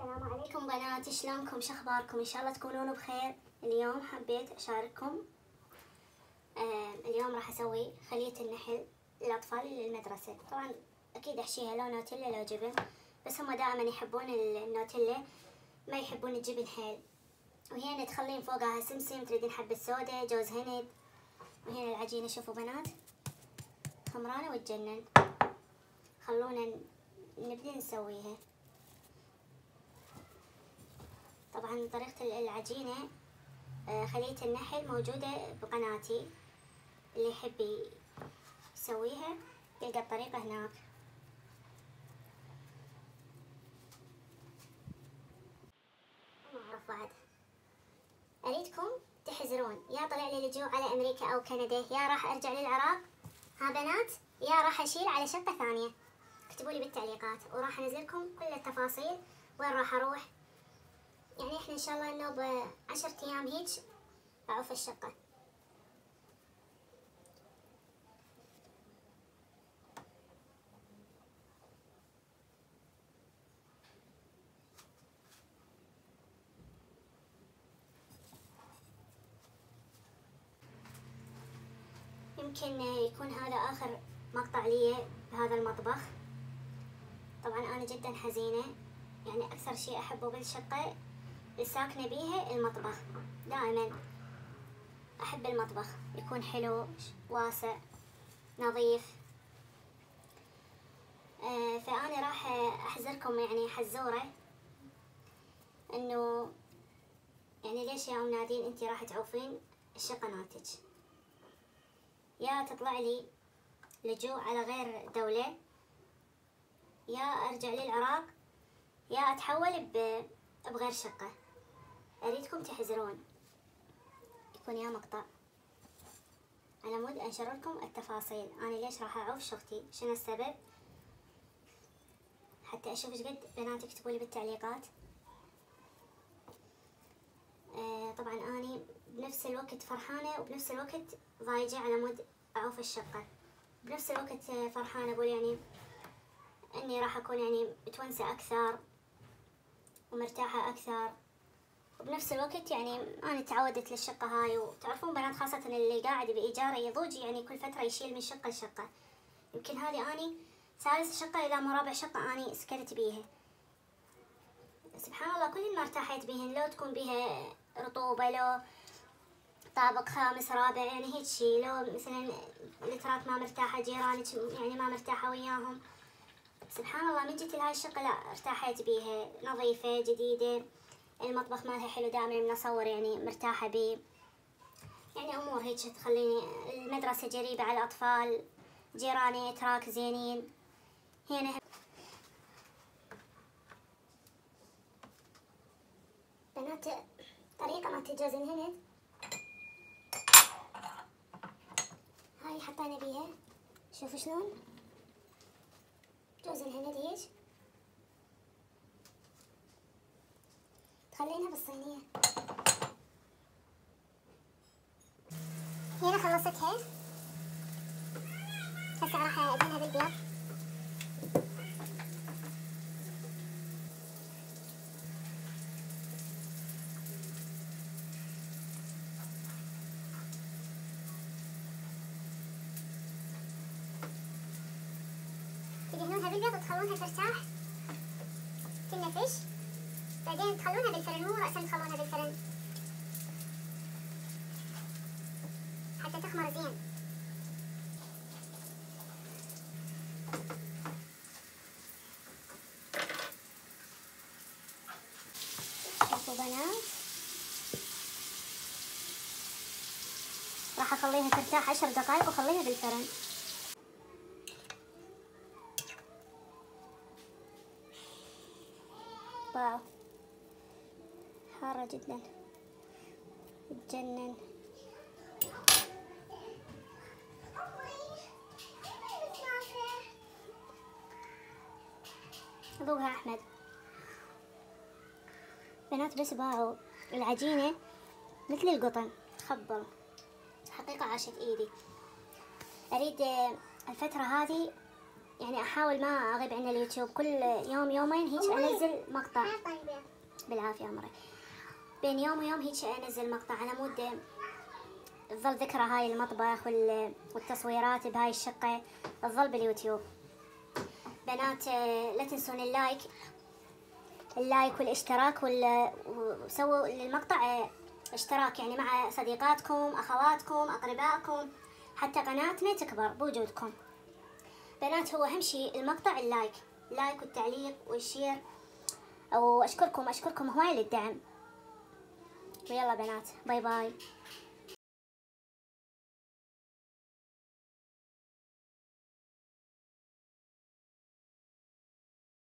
السلام عليكم بنات، شلونكم؟ شخباركم؟ ان شاء الله تكونون بخير. اليوم حبيت اشارككم. اليوم راح اسوي خلية النحل للاطفال للمدرسة. طبعا اكيد احشيها لو نوتيلا لو جبن، بس هم دائما يحبون النوتيلا، ما يحبون الجبن حيل. وهنا تخلين فوقها سمسم، تريدين حبة سودا، جوز هند. وهنا العجينة شوفوا بنات خمرانة وتجنن. خلونا نبدأ نسويها. طبعا طريقة العجينة خلية النحل موجودة بقناتي، اللي يحب يسويها يلقى الطريقة هناك. ما أعرف بعد. أريدكم تحزرون، يا طلع لي لجوء على أمريكا أو كندا، يا راح أرجع للعراق ها بنات، يا راح أشيل على شقة ثانية. اكتبوا لي بالتعليقات وراح أنزلكم كل التفاصيل وين راح أروح. يعني إحنا إن شاء الله إنه ب10 أيام هيج أعوف الشقة. يمكن يكون هذا آخر مقطع لي بهذا المطبخ. طبعا أنا جدا حزينة، يعني أكثر شيء أحبه بالشقة الساكنة بيها المطبخ. دائما أحب المطبخ يكون حلو واسع نظيف. فأنا راح أحذركم يعني حزورة، إنه يعني ليش يا أم نادين أنتي راح تعوفين الشقة مالتك؟ يا تطلع لي لجوء على غير دولة، يا أرجع للعراق، يا أتحول بغير شقة. أريدكم تحذرون. يكون يا مقطع على مود أنشر لكم التفاصيل. أنا ليش راح أعوف شغتي؟ شنو السبب؟ حتى أشوف ايش قد بنات يكتبوا لي بالتعليقات. طبعا أنا بنفس الوقت فرحانة وبنفس الوقت ضايجة على مود أعوف الشقة. بنفس الوقت فرحانة أقول يعني إني راح أكون يعني متونسة أكثر ومرتاحة أكثر، وبنفس الوقت يعني أنا تعودت للشقة هاي. وتعرفون بنات خاصة اللي قاعد بإيجار يضوج يعني كل فترة يشيل من شقة لشقة. يمكن هذه أني ثالث شقة إذا مو رابع شقة أني سكنت بيها. سبحان الله كل ما ارتاحت بيهن، لو تكون بيها رطوبة، لو طابق خامس رابع يعني هيك شي، لو مثلا الإثرات ما مرتاحة، جيرانك يعني ما مرتاحة وياهم. سبحان الله من جيت لهاي الشقة لا ارتاحت بيها، نظيفة جديدة، المطبخ مالها حلو دائما من اصور يعني مرتاحة بيه. يعني امور هيك تخليني. المدرسة قريبة على الاطفال، جيراني تراك زينين. هنا بنات طريقة ما تجوز الهند هاي حطينا بيها. شوفوا شلون جوز الهند هيك تخلينها بالصينية. هنا خلصتها، هسه راح ادهنها بالبيض. تدهنونها بالبيض وتخلونها ترتاح تنفش، بعدين تخلونها بالفرن، مو رأسا تخلونها بالفرن حتى تخمر زين. شوفوا بنات راح اخليها ترتاح 10 دقائق واخليها بالفرن. واو حارة جدا تجنن. ذوقها احمد. بنات بس باعوا العجينة مثل القطن تخبل، حقيقة عاشت ايدي. اريد الفترة هذه يعني احاول ما اغيب عن اليوتيوب، كل يوم يومين هيك انزل مقطع. بالعافيه عمري. بين يوم ويوم هيك انزل مقطع على مود تظل ذكرى هاي المطبخ والتصويرات بهاي الشقه تظل باليوتيوب. بنات لا تنسون اللايك والاشتراك وسووا للمقطع اشتراك يعني مع صديقاتكم، اخواتكم، اقربائكم، حتى قناتنا تكبر بوجودكم. بنات هو اهم شيء المقطع اللايك والتعليق والشير. واشكركم هواي للدعم. ويلا بنات، باي باي.